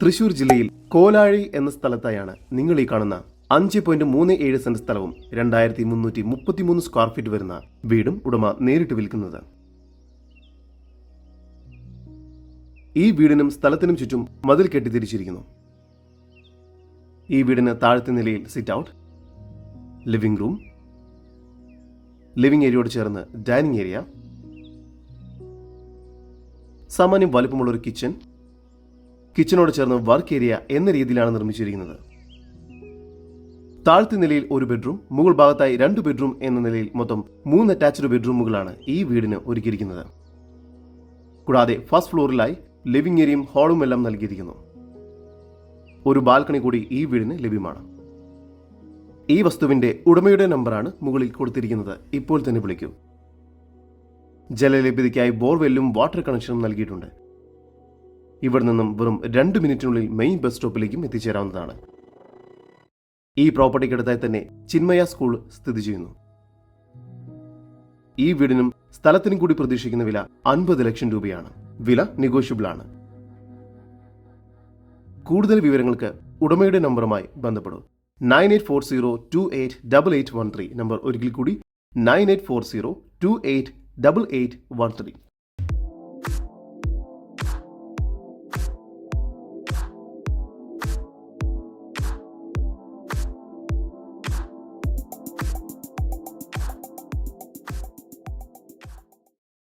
തൃശൂർ ജില്ലയിൽ കോലാഴി എന്ന സ്ഥലത്തായാണ് നിങ്ങൾ ഈ കാണുന്ന 5.37 സെന്റ് സ്ഥലവും 2333 സ്ക്വയർ ഫീറ്റ് വരുന്ന വീടും ഉടമ നേരിട്ട് വിൽക്കുന്നത്. ഈ വീടിനും സ്ഥലത്തിനും ചുറ്റും മതിൽ കെട്ടി തിരിച്ചിരിക്കുന്നു. ഈ വീടിന് താഴത്തെ നിലയിൽ sit out, living room, living ഏരിയയോട് ചേർന്ന് ഡൈനിങ് ഏരിയ, സാമാന്യം വലുപ്പമുള്ള ഒരു കിച്ചനോട് ചേർന്ന് വർക്ക് ഏരിയ എന്ന രീതിയിലാണ് നിർമ്മിച്ചിരിക്കുന്നത്. താഴത്തെ നിലയിൽ ഒരു ബെഡ്റൂം, മുകൾ ഭാഗത്തായി 2 ബെഡ്റൂം എന്ന നിലയിൽ മൊത്തം 3 അറ്റാച്ച്ഡ് ബെഡ്റൂമുകളാണ് ഈ വീടിന് ഒരുക്കിയിരിക്കുന്നത്. കൂടാതെ ഫസ്റ്റ് ഫ്ലോറിലായി ലിവിംഗ് ഏരിയയും ഹാളും എല്ലാം നൽകിയിരിക്കുന്നു. ഒരു ബാൽക്കണി കൂടി ഈ വീടിന് ലഭ്യമാണ്. ഈ വസ്തുവിന്റെ ഉടമയുടെ നമ്പറാണ് മുകളിൽ കൊടുത്തിരിക്കുന്നത്. ഇപ്പോൾ തന്നെ വിളിക്കൂ. ജലലഭ്യതയ്ക്കായി ബോർവെല്ലും വാട്ടർ കണക്ഷനും നൽകിയിട്ടുണ്ട്. ഇവിടെ നിന്നും വെറും 2 മിനിറ്റിനുള്ളിൽ മെയിൻ ബസ് സ്റ്റോപ്പിലേക്കും എത്തിച്ചേരാവുന്നതാണ്. ഈ പ്രോപ്പർട്ടിക്കടുത്തായി തന്നെ ചിന്മയ സ്കൂൾ സ്ഥിതി ചെയ്യുന്നു. ഈ വീടിനും സ്ഥലത്തിനും കൂടി പ്രതീക്ഷിക്കുന്ന വില 50 ലക്ഷം രൂപയാണ്. വില നെഗോഷ്യബിൾ ആണ്. കൂടുതൽ വിവരങ്ങൾക്ക് ഉടമയുടെ നമ്പറുമായി ബന്ധപ്പെടും. 9840288813 നമ്പർ ഒരിക്കൽ കൂടി 9840288813.